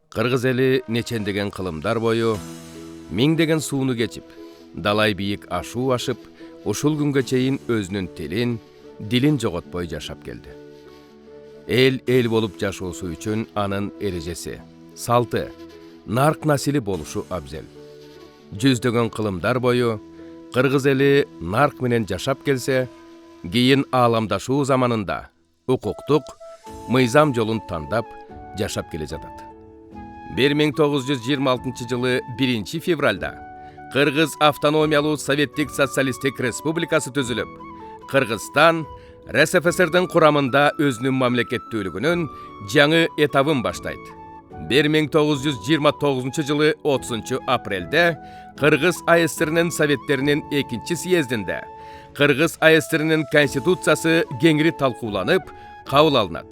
Кыргыз эли нечендеген кылымдар бою, миңдеген сууну кечип, далай бийик ашуу ашып, ушул күнгө чейин өзүнүн тилин, дилин жоготпой жашап келди. Эл болуп жашоосу үчүн анын эрежеси, салты, нарк насили болушу абзел. Жүздөгөн кылымдар бою кыргыз эли нарк менен жашап келсе, кийин ааламдашуу заманында укуктук, мыйзам жолун тандап жашап келе жатат. 1926 жылы 1 февралда Кыргыз автономиялуу Советтик социалисттик республикасы түзүлүп, Кыргызстан РСФСРдин курамында өзүнүн мамлекеттүүлүгүнүн жаңы этабын баштайт. 1929 жылы 30 апрелде Кыргыз АСРнин Советтеринин 2 съездинде Кыргыз АСРнин Конституциясы кеңири талкууланып, кабыл алынат.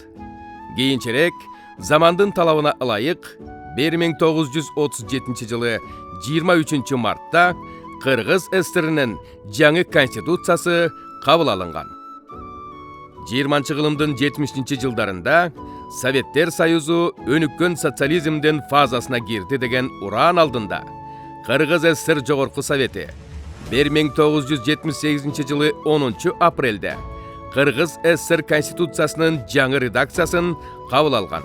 Кийинчерээк замандын талабына ылайык 1937 жылы 23 мартта Кыргыз ССРнин жаңы Конституциясы кабыл алынган. 20 кылымдын 70 жылдарында Советтер Союзу өнүккөн социализмдин фазасына кирди деген ураан алдында Кыргыз ССР Жогорку Совети 1978 жылы 10 апрелде Кыргыз ССР Конституциясынын жаңы редакциясын кабыл алган.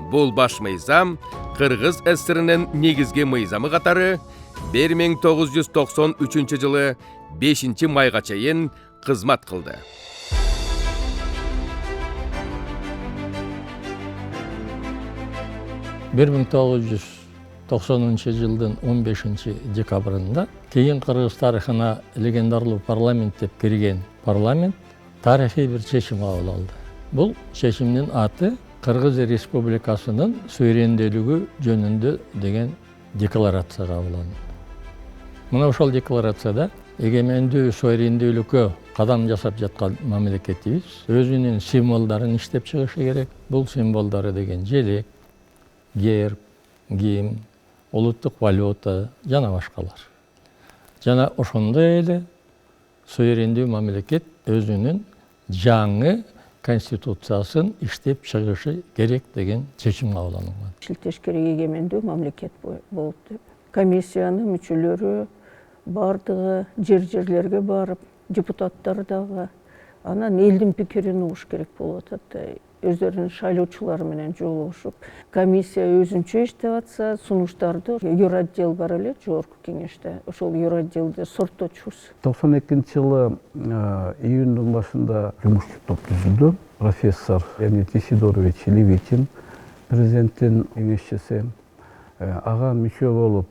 Бул баш мыйзам Кыргыз ССРнин негизги мыйзамы катары 1993 жылы 5 майга чейин кызмат кылды. 1990 жылдын 15 декабрында кейін Кыргыз тарыхына легендарлуу парламент деп кирген парламент тарихи бир чечим кабыл алды. Бул чечимдин аты Кыргыз Республикасынын суверендүүлүгү жөнүндө деген декларация кабыл алынды. Мына ошол декларацияда эгемендүү суверендүүлүккө кадам жасап жаткан мамлекетибиз өзүнүн символдорун иштеп чыгышы керек. Бул символдору деген желек, герб, гимн, улуттук валюта жана башкалар. Жана ошондой эле суверендүү мамлекет өзүнүн жаңы конституциясын иштеп чыгышы керек деген чечим кабыл алынган. Шилтеш керек эгемендүү мамлекет болуп деп. Комиссиянын мүчөлөрү бардыгы жерлерге барып, депутаттар дагы анан элдин пикирин угуш керек болуп атат. Өздөрүнүн шайлоочулары менен жолугушуп, комиссия өзүнчө иштеп атса, сунуштарды юротдел бар эле жогорку кеңеште. Ошол юротделде сортточубуз. 92 жылы июндун башында жумушчу топ түзүлдү. Профессор Леонид Исидорович Левитин, президенттин кеңешчиси, ага мүчө болуп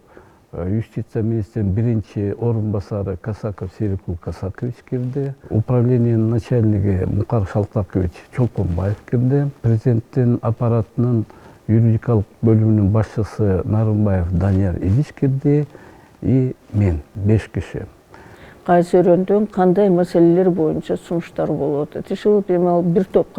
юстиция министринин биринчи орун басары Касаков Серикул Касакович кирди. Управлениянын начальниги Мукар Шалтакович Чолпонбаев кирди. Президенттин аппаратынын юридикалык бөлүмүнүн башчысы Нарымбаев Данияр Илич кирди. И мен 5 киши. Кайсы өрөндөн кандай маселелер боюнча сунуштар болуп атат. Ушул бир топ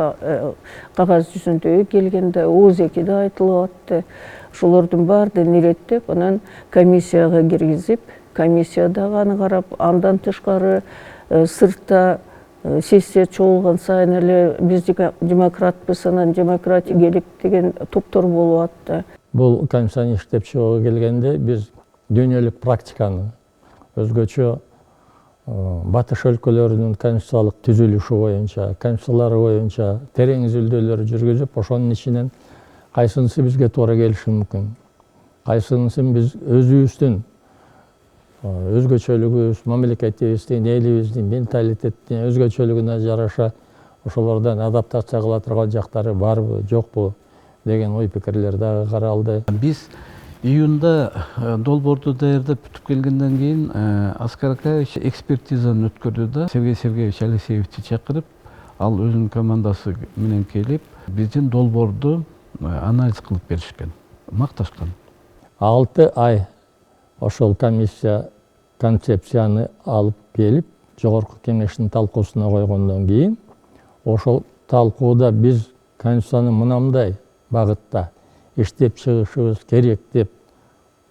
кагаз жүзүндө келгенде ооз-экиде айтылып атты. Ошолордун баардыгын иреттеп, анан комиссияга киргизип, комиссиядагы аны карап, андан тышкары сыртта сессия чогулган сайын эле биз демократпыз, анан демократия керек деген топтор болуп атты. Бул комиссияны иштеп чыгууга келгенде биз дүйнөлүк практиканы өзгөчө батыш өлкөлөрүнүн конституциялык түзүлүшү боюнча, конституциялары боюнча терең изилдөөлөр жүргүзүп, ошонун ичинен кайсынысы бизге туура келиши мүмкүн, кайсынысын биз өзүбүздүн өзгөчөлүгүбүз, мамлекетибиздин, элибиздин менталитеттин өзгөчөлүгүнө жараша ошолордон адаптация кыла турган жактары барбы, жокпу деген ой пикирлер дагы каралды. Биз июнда долбоорду даярдап бүтүп келгенден кийин Аскар Акаевич экспертизаны өткөрдү да, Сергей Сергеевич Алексеевичти чакырып, ал өзүнүн командасы менен келип, биздин долбоорду анализ кылып беришкен, макташкан. 6 ай ошол комиссия концепцияны алып келип, жогорку кеңештин талкуусуна койгондон кийин, ошол талкууда биз конституцияны мынандай багытта иштеп чыгышыбыз керек деп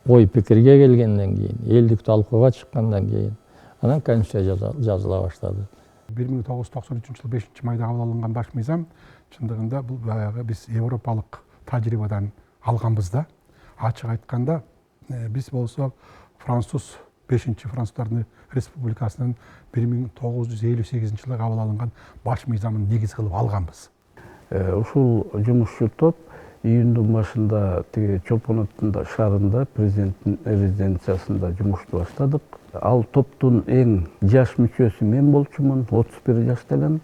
ой пикирге келгенден кийин, элдик талкууга чыккандан кийин, анан конституция жазыла баштады. 1993 жылы 5 майда кабыл алынган баш мыйзам чындыгында бул баягы биз европалык тажрыйбадан алганбыз да. ачык айтканда биз болсо француз 5-француздардын республикасынын 1958 жылы кабыл алынган баш мыйзамын негиз кылып алганбыз. Ушул жумушчу топ июндун башында тиги Чолпон ата шаарында президенттин резиденциясында жумушту баштадык. Ал топтун эң жаш мүчөсү мен болчумун, 31 жашта элем.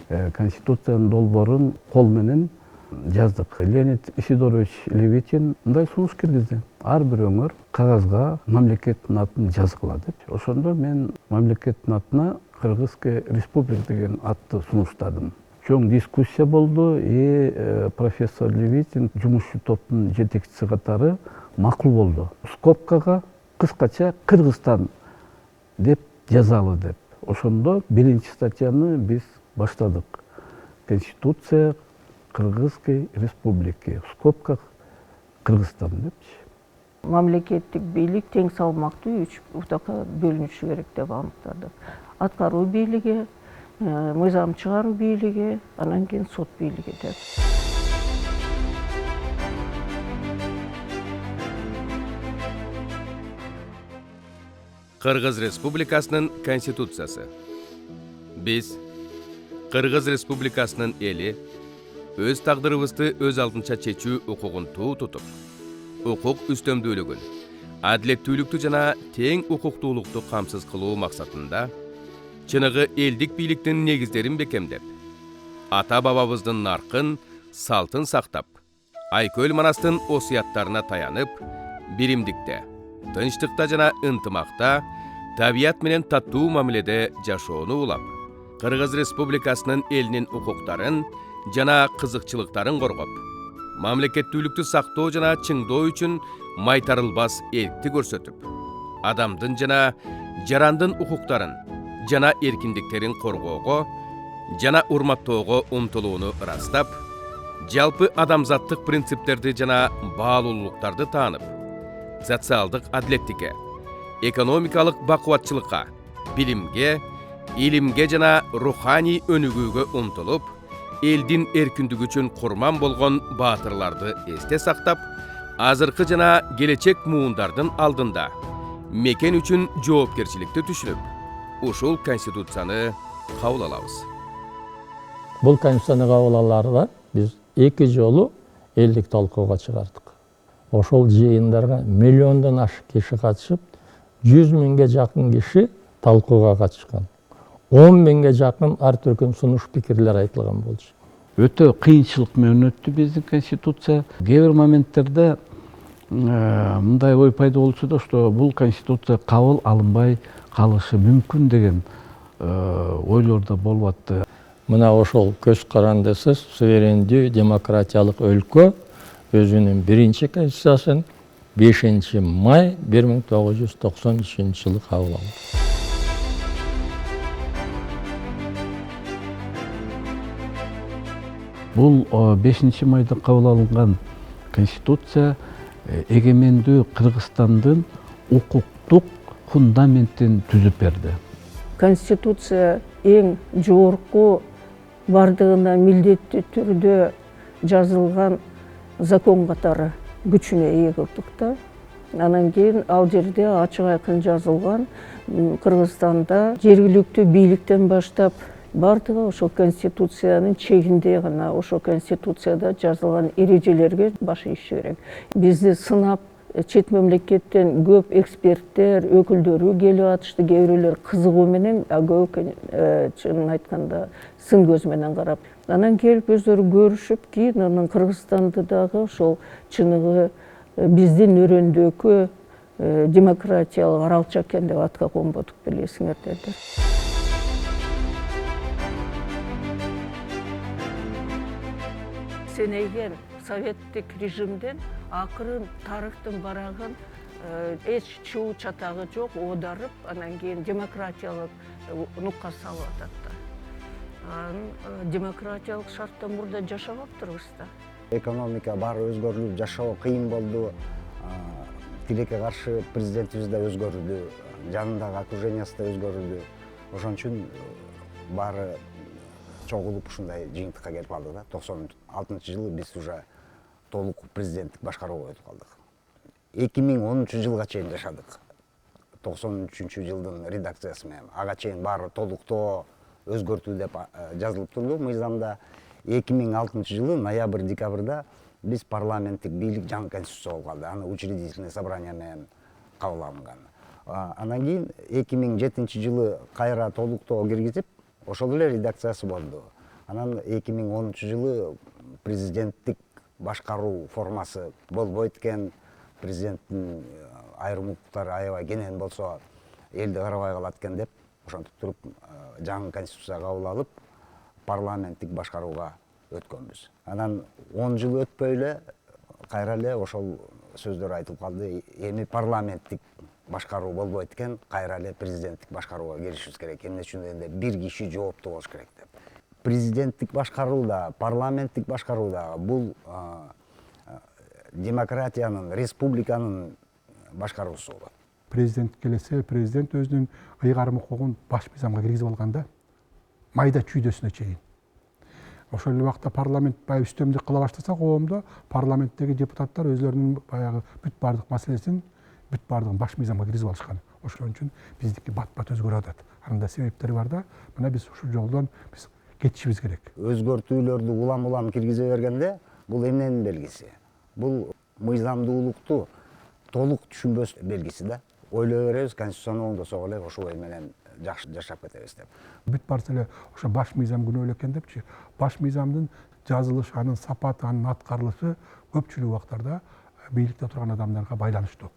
Конституциянын долбоорун кол менен жаздык. Леонид Исидорович Левитин мындай сунуш киргизди. Ар бир өңөр кагазга мамлекеттин атын жазгыла деп. Ошондо мен мамлекеттин атына Кыргызская республика деген атты сунуштадым. Чоң дискуссия болду. Профессор Левитин жумушчу топтун жетекчиси катары макул болду. Скобкага кыскача Кыргызстан деп жазалы деп. Ошондо биринчи статьяны биз баштадык. Конституция Кыргызской республики. В скобках Кыргызстан депчи. Мамлекеттик бийлик тең салмактуу 3 утакка бөлүнүшү керек деп аныктадык. Аткаруу бийлиги, мыйзам чыгаруу бийлиги, анан кийин сот бийлиги деп. Кыргыз Республикасынын Конституциясы. Биз Кыргыз Республикасынын эли өз тагдырыбызды өз алдынча чечүү укугун тутуп, укук үстөмдүүлүгүн, адилеттүүлүктү жана тең укуктуулукту камсыз кылуу максатында чыныгы элдик бийликтин негиздерин бекемдеп, ата бабабыздын наркын, салтын сактап, Айкөл Манастын осуяттарына таянып, биримдикте, тынчтыкта жана ынтымакта, табият менен таттуу мамиледе жашоону улап, Кыргыз Республикасынын элинин укуктарын жана кызыкчылыктарын коргоп, мамлекеттүүлүктү сактоо жана чыңдоо үчүн майтарылбас эркти көрсөтүп, адамдын жана жарандын укуктарын жана эркиндиктерин коргоого жана урматтоого умтулууну ырастап, жалпы адамзаттык принциптерди жана баалуулуктарды таанып, социалдык адилеттикке, экономикалык бакубатчылыкка, билимге, илимге жана руханий өнүгүүгө умтулуп, элдин эркиндиги үчүн курман болгон баатырларды эсте сактап, азыркы жана келечек муундардын алдында мекен үчүн жоопкерчиликти түшүнүп, ушул Конституцияны кабыл алабыз. Бул Конституцияны кабыл алаарга биз 2 жолу элдик талкууга чыгардык. Ошол жыйындарга миллиондон ашык киши катышып, 100 миңге жакын киши талкууга катышкан. 10 миңге жакын ар түркүм сунуш пикирлер айтылган болчу. Өтө кыйынчылык менен өттү биздин конституция. Кээ бир моменттерде мындай ой пайда болчу да, что бул конституция кабыл алынбай калышы мүмкүн деген ойлор да болуп атты. Мына ошол көз карандысыз суверендүү демократиялык өлкө өзүнүн биринчи конституциясын 5 май 1993 жылы кабыл алды. Бул 5 майда кабыл алынган конституция эгемендүү Кыргызстандын укуктук фундаментин түзүп берди. Конституция эң жогорку бардыгына милдеттүү түрдө жазылган закон катары күчүнө ээ кылдык да. Анан кийин ал жерде ачык айкын жазылган Кыргызстанда жергиликтүү бийликтен баштап бардыгы ошол конституциянын чегинде гана, ошол конституцияда жазылган эрежелерге баш ийиш керек. Бизди сынап чет мемлекеттен көп эксперттер, өкүлдөрү келип атышты, кээ бирөөлөр кызыгуу менен, көп чынын айтканда сын көз менен карап. Анан келип өздөрү көрүшүп, кийин анан Кыргызстанды дагы ошол чыныгы биздин өрөөндөгү демократиялык аралча экен деп атка конбодук, билесиңердер. Сенейген советтик режимден акырын тарыхтын барагын эч чуу чатагы жок оодарып, анан кийин демократиялык нукка салып атат да. Демократиялык шарттан мурда жашабаптырбыз да. Экономика баары өзгөрүлүп, жашоо кыйын болду. Тилекке каршы президентибиз да өзгөрүлдү, жанындагы окружениясы да өзгөрүлдү. Ошон үчүн баары чогулуп ушундай жыйынтыкка келип калдык да. 96-жылы биз уже толук президенттик башкарууга өтүп калдык. 2010 жылга чейин жашадык. 93 жылдын редакциясы менен. Ага чейин баары толуктоо өзгөртүү деп жазылып турду мыйзамда. 2006 жылы ноябрь-декабрда биз парламенттик бийлик жаңы конституция болуп калды. Аны учредительный собрание менен кабыл алынган. Анан кийин 2007 жылы кайра толуктоо киргизип, ошол эле редакциясы болду. Анан 2010 жылы президенттик башкаруу формасы болбойт экен, президенттин айрым укуктары аябай кенен болсо элди карабай калат экен деп, ошентип туруп жаңы конституция кабыл алып, парламенттик башкарууга өткөнбүз. Анан 10 жыл өтпөй эле кайра эле ошол сөздөр айтылып калды. Эми парламенттик башкаруу болбойт экен, кайра эле президенттик башкарууга киришибиз керек. Эмне үчүн дегенде бир киши жооптуу болуш керек деп. Президенттик башкарууда, парламенттик башкарууда бул демократиянын, республиканын башкаруусу болот. Президент келесе, президент өзүнүн ыйгарым укугун баш мыйзамга киргизип алганда, майда чүйдөсүнө чейин. Ошол эле убакта парламент баягы үстөмдүк кыла баштаса, коомдо парламенттеги депутаттар өзлөрүнүн баягы бүт бардык маселесин, бүт бардыгын баш мыйзамга киргизип алышкан. Ошон үчүн биздики бат-бат өзгөрүп атат. Анда себептери бар да, мына биз ушул жолдон биз кетишибиз керек. Өзгөртүүлөрдү улам киргизе бергенде, бул эмненин белгиси? Бул мыйзамдуулукту толук түшүнбөс белгиси да. Ойлой беребиз, конституцияны оңдосок эле ошол ой менен жакшы жашап кетебиз деп. Бүт барса эле ошо баш мыйзам күнөө экен депчи. Баш мыйзамдын жазылышы, анын сапаты, анын аткарылышы көпчүлүк убактарда бийликте турган адамдарга байланыштуу.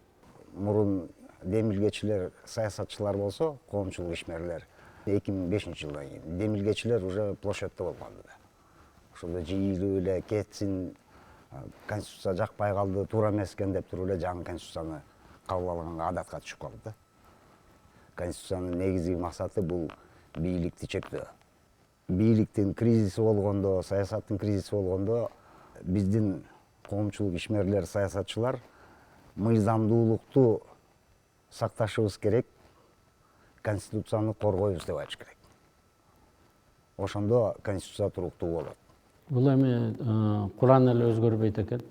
Мурун демилгечилер, саясатчылар болсо, коомчулук ишмерлер 2005 жылдан кийин демилгечилер уже площадьта болуп калды да. Ошондо жыйылып эле кетсин, конституция жакпай калды, туура эмес экен деп туруп эле жаңы конституцияны кабыл алганга адатка түшүп калды да. Конституциянын негизги максаты бул бийликти чектөө. Бийликтин кризиси болгондо, саясаттын кризиси болгондо биздин коомчулук ишмерлер, саясатчылар мыйзамдуулукту сакташыбыз керек, конституцияны коргойбуз деп айтыш керек. Ошондо конституция туруктуу болот. Бул эми Куран эле өзгөрбөйт экен.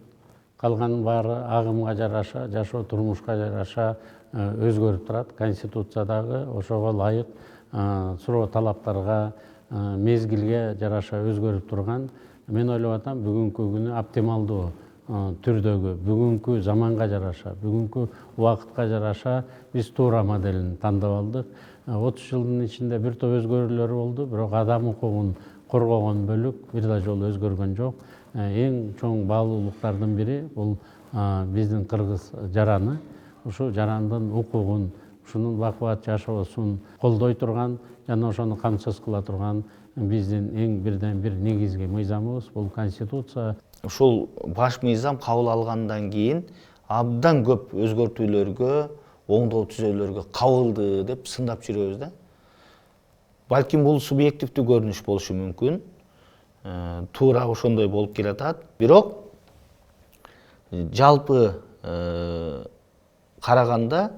Калганын баары агымга жараша, жашоо турмушка жараша өзгөрүп турат. Конституция дагы ошого ылайык суроо талаптарга, мезгилге жараша өзгөрүп турган. Мен ойлоп атам, бүгүнкү күнү оптималдуу түрдөгү, бүгүнкү заманга жараша, бүгүнкү убакытка жараша биз туура моделин тандап алдык. 30 жылдын ичинде бир топ өзгөрүүлөр болду, бирок адам укугун коргогон бөлүк бир да жолу өзгөргөн жок. Эң чоң баалуулуктардын бири бул биздин кыргыз жараны. Ушу жарандын укугун, ушунун бакубат жашоосун колдой турган жана ошону камсыз кыла турган биздин эң бирден бир негизги мыйзамыбыз бул конституция. Ушул баш мыйзам кабыл алгандан кийин абдан көп өзгөртүүлөргө, оңдоо түзөөлөргө кабылды деп сындап жүрөбүз да. Балким бул субъективдүү көрүнүш болушу мүмкүн. Туура ошондой болуп келатат. Бирок жалпы караганда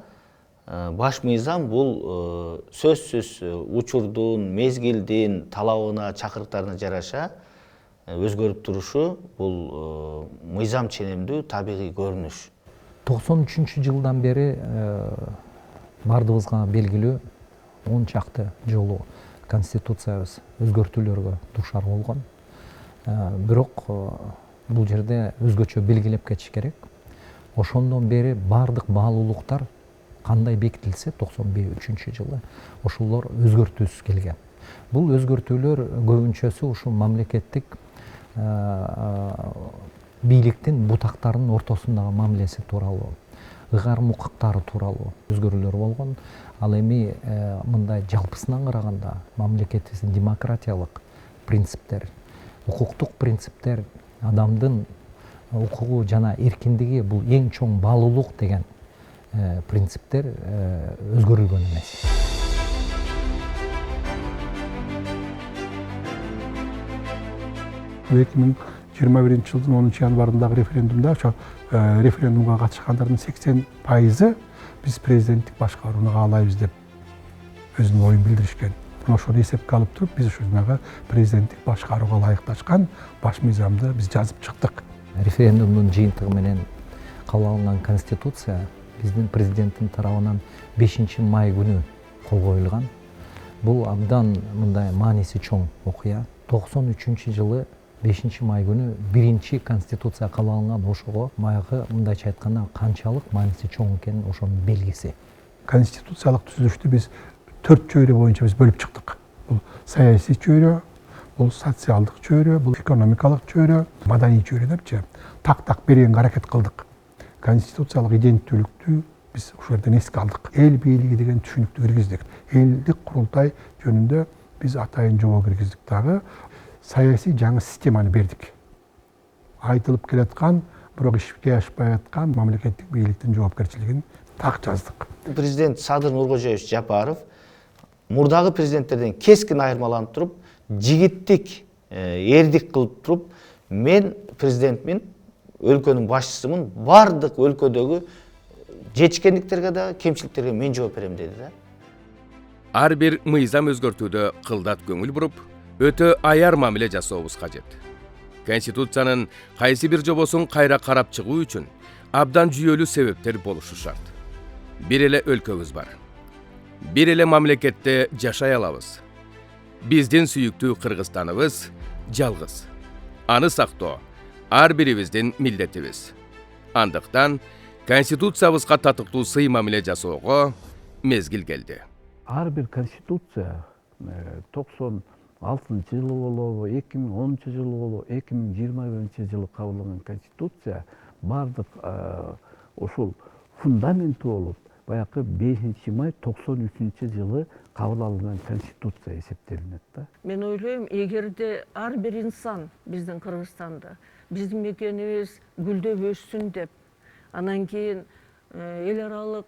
баш мыйзам бул сөзсүз учурдун, мезгилдин талабына, чакырыктарына жараша өзгөрүп турушу бул мыйзам ченемдүү табигый көрүнүш. 93 жылдан бери бардыгыбызга белгилүү 10 чакты жолу конституциябыз өзгөртүүлөргө дуушар болгон. Бирок бул жерде өзгөчө белгилеп кетиш керек. Ошондон бери бардык баалуулуктар кандай бекитилсе 93 жылы ошолор өзгөртүүсүз келген. Бул өзгөртүүлөр көбүнчөсү ушул мамлекеттик бийликтин бутактарынын ортосундагы мамилеси тууралуу, ыйгарым укуктары тууралуу өзгөрүүлөр болгон. Ал эми мындай жалпысынан караганда мамлекетибиздин демократиялык принциптер, укуктук принциптер, адамдын укугу жана эркиндиги бул эң чоң баалуулук деген принциптер өзгөрүлгөн эмес. 2021 жылдын 10 январындагы референдумда ошо референдумга катышкандардын 80% биз президенттик башкарууну каалайбыз деп өзүнүн оюн билдиришкен. Ошону эсепке алып туруп биз ушунага президенттик башкарууга ылайыкташкан баш мыйзамды биз жазып чыктык. Референдумдун жыйынтыгы менен кабыл алынган конституция биздин президенттин тарабынан 5 май күнү кол коюлган. Бул абдан мындай мааниси чоң окуя. 93 жылы 5 май күнү биринчи конституция кабыл алынган. Ошого баягы мындайча айтканда канчалык мааниси чоң экенин ошонун белгиси. Конституциялык түзүлүштү биз 4 чөйрө боюнча биз бөлүп чыктык. Бул саясий чөйрө, бул социалдык чөйрө, бул экономикалык чөйрө, маданий чөйрө депчи. Так берген аракет кылдык. Конституциялык иденттүүлүктү биз ошол жерден эске алдык. Эл бийлиги деген түшүнүктү киргиздик. Элдик курултай жөнүндө биз атайын жобо киргиздик дагы. Саясий жаңы системаны бердик. Айтылып келаткан, бирок ишке ашпай аткан мамлекеттик бийликтин жоопкерчилигин так жаздык. Президент Садыр Нуркожоевич Жапаров мурдагы президенттерден кескин айырмаланып туруп, жигиттик, эрдик кылып туруп, мен президентмин, өлкөнүн башчысымын, бардык өлкөдөгү жетишкендиктерге да, кемчиликтерге мен жооп берем деди да. Ар бир мыйзам өзгөртүүдө кылдат көңүл буруп, өтө аяр мамиле жасообуз кажет. Конституциянын кайсы бир жобосун кайра карап чыгуу үчүн абдан жүйөлүү себептер болушу шарт. Бир эле өлкөбүз бар. Бир эле мамлекетте жашай алабыз. Биздин сүйүктүү Кыргызстаныбыз жалгыз. Аны сактоо ар бирибиздин милдетибиз. Андыктан Конституциябызга татыктуу сый мамиле жасоого мезгил келди. Ар бир конституция 96 жылы болобу, 2010 жылы болобу, 2021 жылы кабыл алынган конституция бардык ошол фундаменти болуп, баягы 5 май 93 жылы кабыл алынган конституция эсептелинет да. Мен ойлойм, эгерде ар бир инсан биздин Кыргызстанда биздин мекенибиз гүлдөп өссүн деп, анан кийин эл аралык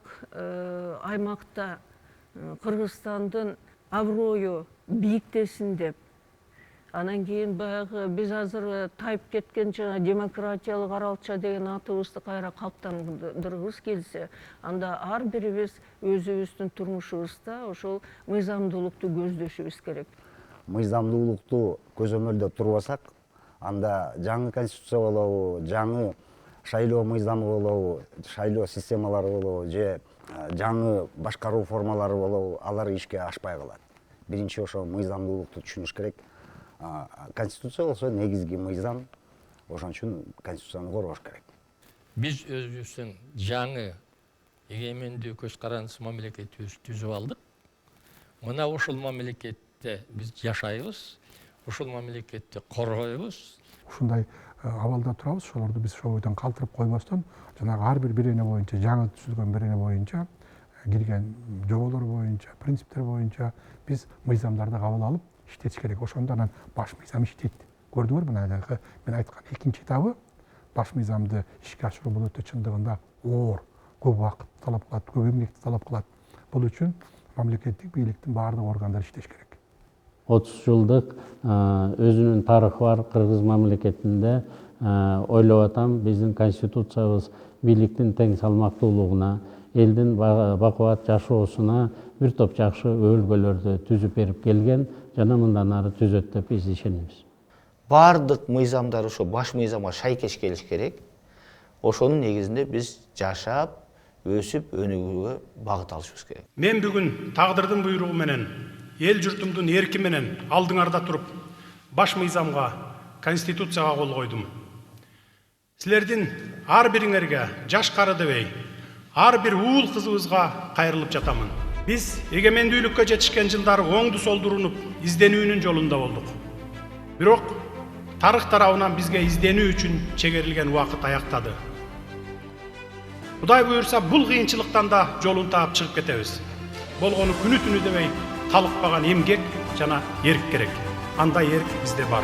аймакта Кыргызстандын аброю бийиктесин деп, анан кийин баягы биз азыр тайып кеткен жана демократиялык аралча деген атыбызды кайра калыптандыргыбыз келсе, анда ар бирибиз өзүбүздүн турмушубузда ошол мыйзамдуулукту көздөшүбүз керек. Мыйзамдуулукту көзөмөлдөп турбасак, анда жаңы конституция болобу, жаңы шайлоо мыйзамы болобу, шайлоо системалары болобу, же жаңы башкаруу формалары болобу, алар ишке ашпай калат. Биринчи ошо мыйзамдуулукту түшүнүш керек. Конституция болсо негизги мыйзам, ошон үчүн конституцияны коргош керек. Биз өзүбүздүн жаңы эгемендүү көз карандысыз мамлекетибизди түзүп алдык. Мына ошол мамлекетте биз жашайбыз, ошол мамлекетти коргойбуз. Ушундай абалда турабыз, ошолорду биз ошол бойдон калтырып койбостон, жанагы ар бир бирене боюнча, жаңы түзүлгөн бирене боюнча, кирген жоболор боюнча, принциптер боюнча биз мыйзамдарды кабыл алып иштетиш керек. Ошондо анан баш мыйзам иштейт. Көрдүңөр, мына мен айткан экинчи этабы баш мыйзамды ишке ашыруу бул өтө чындыгында оор, көп убакыт талап кылат, көп эмгекти талап кылат. Бул үчүн мамлекеттик бийликтин баардык органдары иштеш керек. 30 жылдык өзүнүн тарыхы бар Кыргыз мамлекетинде ойлоп атам, биздин конституциябыз бийликтин тең салмактуулугуна, элдин бакубат жашоосуна бир топ жакшы өбөлгөлөрдү түзүп берип келген, жана мындан ары түзөт деп биз ишенебиз. Бардык мыйзамдар ошо баш мыйзамга шайкеш келиш керек. Ошонун негизинде биз жашап, өсүп, өнүгүүгө багыт алышыбыз керек. Мен бүгүн тагдырдын буйругу менен, эл журтумдун эрки менен алдыңарда туруп, баш мыйзамга, конституцияга кол койдум. Силердин ар бириңерге, жаш кары дебей, ар бир уул кызыбызга кайрылып жатамын. Биз эгемендүүлүккө жетишкен жылдары оңду солду урунуп, изденүүнүн жолунда болдук. Бирок тарых тарабынан бизге изденүү үчүн чегерилген убакыт аяктады. Кудай буйрса, бул кыйынчылыктан да жолун таап чыгып кетебиз. Болгону күнү түнү дебей талыкпаган эмгек жана эрк керек. Андай эрк бизде бар.